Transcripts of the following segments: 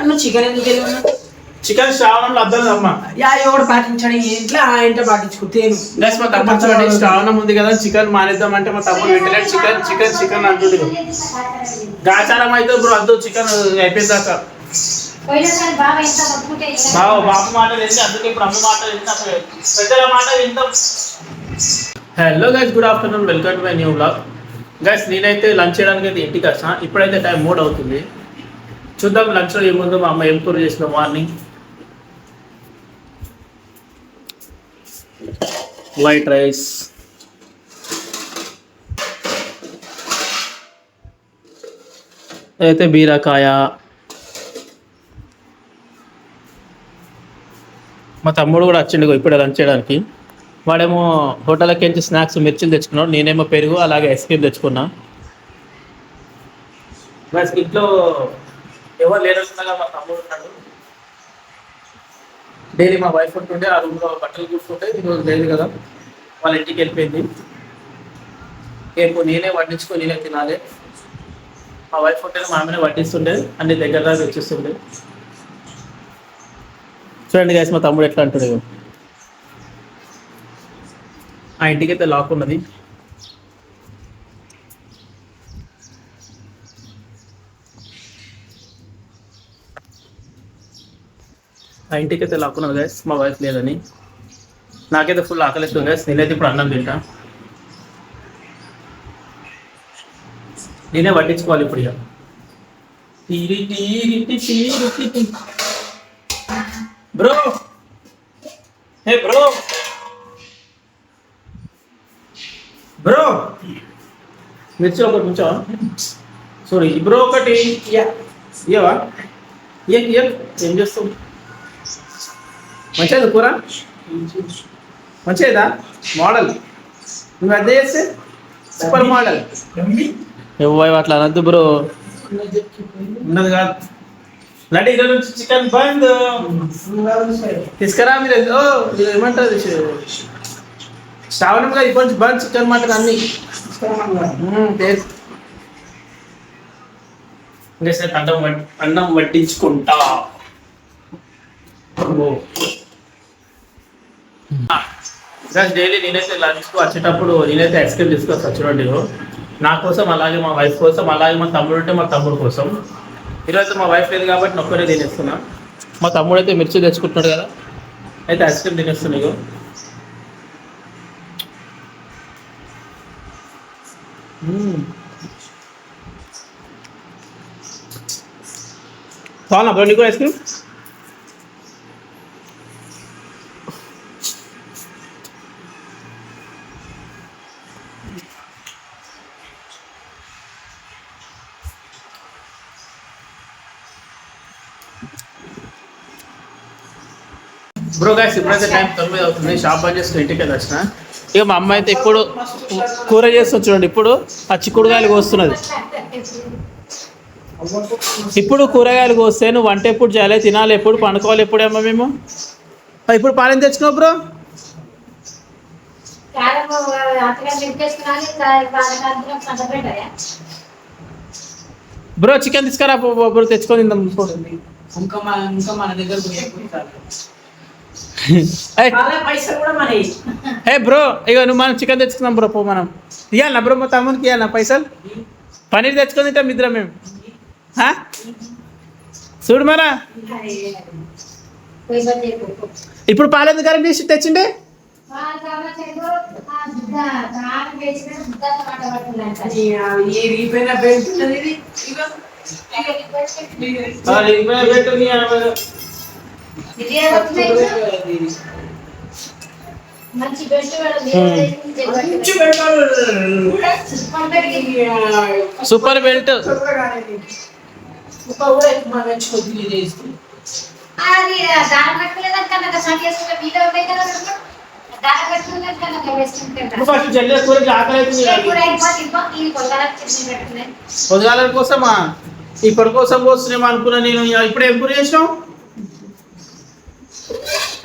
నువ్వు చికెన్ ఎందుకు వెళ్ళి చికెన్ శ్రావణంలో అర్థం అమ్మా ఎవడు పాటించాడు ఇంట్లో ఆ ఇంట్లో పాటించుకుంటేను మా తమ్ముడు చూడండి శ్రావణం ఉంది కదా చికెన్ మానేద్దాం అంటే మా తమ్ముడు వెంటనే చికెన్ చికెన్ చికెన్ అంటుంది గాచారం అయితే ఇప్పుడు వద్దు చికెన్ అయిపోయిందాక బాబు మాట వింటే అందుకే ఇప్పుడు అమ్మ మాట వింటాం పెద్దల మాట వింటాం. Hello guys, good afternoon, welcome to my new blog. Guys నేనైతే లంచ్ చేయడానికి అయితే ఇంటికి వచ్చా. ఇప్పుడైతే టైం 3 అవుతుంది. చూద్దాం లంచ్లో ఏముందో. మా అమ్మ ఏం కూర చేసిన మార్నింగ్ వైట్ రైస్, అయితే బీరకాయ. మా తమ్ముడు కూడా వచ్చిండు ఇప్పుడు లంచ్ చేయడానికి. వాడేమో హోటల్కి వెళ్ళి స్నాక్స్ మిర్చిలు తెచ్చుకున్నాడు, నేనేమో పెరుగు అలాగే ఐస్ క్రీమ్ తెచ్చుకున్నా. బస్ ఇంట్లో ఎవరు లేనట్టుగా మా తమ్ముడు ఉన్నాడు. డైలీ మా వైఫ్ ఉంటుండే ఆ రూమ్లో బట్టలు కూర్చుంటే ఈరోజు లేదు కదా, వాళ్ళ ఇంటికి వెళ్ళిపోయింది. రేపు నేనే వడ్డించుకొని నేనే తినాలి. మా వైఫ్ ఉంటే మా ఆమెనే వడ్డిస్తుండే, అన్ని దగ్గర దాకా వచ్చేస్తుండే. చూడండి గైస్ మా తమ్ముడు ఎట్లా అంటాడు. ఆ ఇంటికి అయితే లాక్ ఉన్నది. ఆ ఇంటికి అయితే లాక్ ఉన్నది గైస్, మా వైఫ్ లేదని. నాకైతే ఫుల్ ఆకలిస్తుంది గైస్. నేనైతే ఇప్పుడు అన్నం తింటా. నేనే పట్టించుకోవాలి ఇప్పుడు ఇక. బ్రో హే బ్రో బ్రో మిర్చి ఒకటి ఉంచావా? సారీ బ్రో ఒకటి ఇయ్యవా? ఏం చేస్తావు? మంచిదా కూర? మంచిదా మోడల్? నువ్వు అదే చేస్తే సూపర్ మోడల్. ఇవ్వ అట్లా అనద్దు బ్రో, ఉన్నది కాదు. అంటే ఈరోజు నుంచి చికెన్ బంద్ తీసుకురా. మీరు ఏమంటారు శ్రావణంగా ఇప్పటి నుంచి బంద్ చికెన్ మటన్ అన్ని. అన్నం వడ్డించుకుంటా. డైలీ నేనైతే లంచ్కు వచ్చేటప్పుడు నేనైతే ఐస్ క్రీమ్ తీసుకొస్తా. చూడండి నా కోసం, అలాగే మా వైఫ్ కోసం, అలాగే మా తమ్ముడు ఉంటే మా తమ్ముడు కోసం. ఈరోజు మా వైఫ్ లేదు కాబట్టి నొక్కనే తినేస్తున్నా. మా తమ్ముడు అయితే మిర్చి తెచ్చుకుంటున్నాడు కదా, అయితే ఐస్ క్రీమ్ తినేస్తున్నాయి. చాలా బ్రో నీకు ఐస్ క్రీమ్. బ్రో గైస్ ఇప్పుడైతే టైం 9 అవుతుంది. షాప్ బంద్ చేసుకుని ఇంటికి వెళ్ళి వచ్చిన. ఇక మా అమ్మ అయితే ఇప్పుడు కూర చేస్తుంది. చూడండి ఇప్పుడు ఆ చిక్కుడుకాయలు కోస్తున్నది. ఇప్పుడు కూరగాయలు కోస్తే నువ్వు వంట ఎప్పుడు చేయాలి, తినాలి ఎప్పుడు, పండుకోవాలి ఎప్పుడేమో మేము. ఇప్పుడు పాలెం తెచ్చుకో బ్రో. బ్రో చికెన్ తీసుకురా బ్రో, తెచ్చుకొని మన దగ్గర. హే బ్రో ఇక నువ్వు మనం చికెన్ తెచ్చుకుందాం బ్రో. పో మనం ఇవ్వాలన్నా బ్రో, మా తమ్మునికి ఇవ్వాలన్నా పైసలు. పన్నీర్ తెచ్చుకొని తింటాం ఇద్దరం మేము. చూడు మరా ఇప్పుడు పాలెందుకు గరం చేసి తెచ్చిండే. సూపర్ బెల్ట్ పొద్దుగాల కోసమా ఇప్పటి కోసం కోస్తున్నామో అనుకున్నా నేను. ఇప్పుడు ఏం కూర చేసినావు?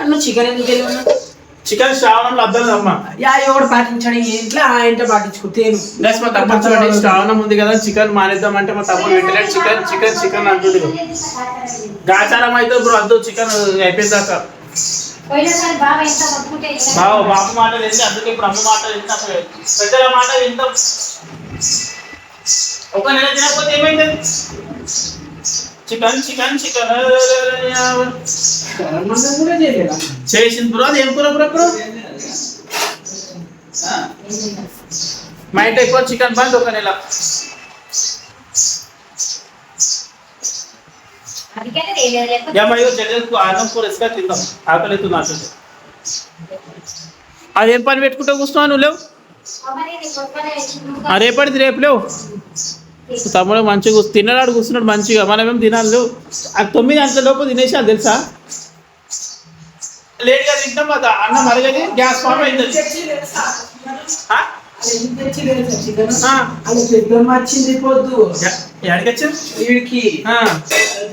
నువ్వు చికెన్ ఎందుకు వెళ్ళి చికెన్ శ్రావణంలో అద్దం అమ్మ. యా ఎవడు పాటించాడు ఈ ఇంట్లో ఆ ఇంట పాటించుకో తేను. గైస్ మా తమ్ముడు చూడండి, శ్రావణం ఉంది కదా చికెన్ మానేద్దాం అంటే మా తమ్ముడు వెంటనే చికెన్ చికెన్ చికెన్ అంటుండు. గాచారం అయితే బ్రో అద్దు చికెన్ అయిపోయిందాక. బాబు మాట ఏంటి, అందుకే ఇప్పుడు అమ్మ మాట ఏంటి, అసలు పెద్దల మాట వింటాం. ఒక నెల తినకపోతే ఏమైంది? చికెన్ చికెన్ చికెన్ కూడా చేయలేదా? చేసింది బ్రో. అది ఏం కూర బ్రో? ఇప్పుడు మా ఇంట్లో ఎక్కువ చికెన్ బంద్ ఒక నెల. అన్నం కూర ఇసుక తిందాం, ఆకలి నాకు. అదేం పని పెట్టుకుంటూ కూర్చున్నావు నువ్వు? లేవు రేపటిది రేపు లేవు. తమ్ముడు మంచిగా తిన్నాడు కూర్చున్నాడు మంచిగా, మనమేం తినాలి లేవు. అది 9 గంటల లోపు తినేసి అది తెలుసా? లేట్గా తింటాం కదా అన్నం అరగది, గ్యాస్ ఫామ్ అయింది. పెద్దమ్మ వచ్చింది పొద్దు ఎక్కడికి వచ్చింది వీడికి,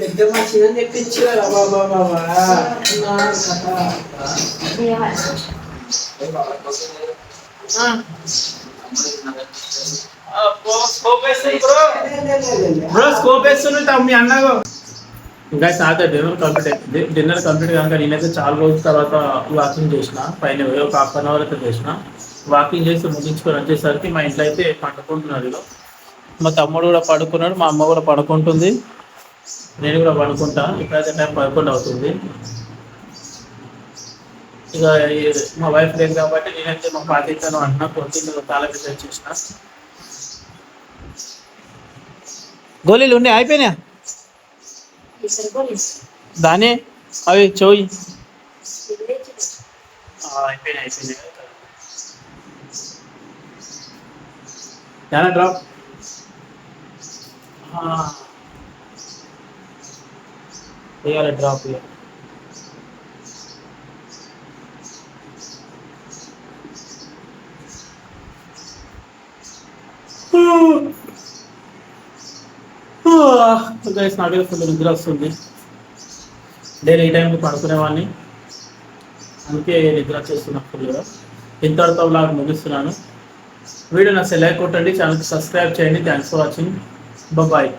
పెద్దమ్మ వచ్చిందని చెప్పించారు. స్కోప్ వేస్తుంది మీ అన్నగో. ఇంకా సార్ డిన్నర్ కంప్లీట్ అవుతుంది. డిన్నర్ కంప్లీట్ కాక నేనైతే చాలా రోజుల తర్వాత వాకింగ్ చేసిన, పైన ఒక ½ అన్ అవర్ అయితే చేసిన. వాకింగ్ చేసి ముగించుకొని వచ్చేసరికి మా ఇంట్లో అయితే పండుకుంటున్నారు. మా తమ్ముడు కూడా పడుకున్నాడు, మా అమ్మ కూడా పడుకుంటుంది, నేను కూడా పడుకుంటా. ఇప్పుడైతే టైం 11 అవుతుంది. ఇక మా వైఫ్ లేదు కాబట్టి నేనైతే మా పాతించాను అంటున్నా, కొద్దిగా తాళం చేసిన. గోళీలు ఉన్నాయి అయిపోయినాయా దాని అవి చెవి అయిపోయినాయి. చాలా డ్రాప్ వేయాలి, డ్రాప్ వేయాలి. నాకైతే ఫుల్ నిద్ర వస్తుంది. డైలీ ఈ టైంకి పడుకునేవాడిని, అందుకే నిద్ర వచ్చేస్తున్నా ఫుల్గా. ఇంతవరకు వ్లాగ్ ముగిస్తున్నాను. వీడియో నచ్చితే లైక్ కొట్టండి, ఛానల్కి సబ్స్క్రైబ్ చేయండి. Thanks for watching. బాయ్.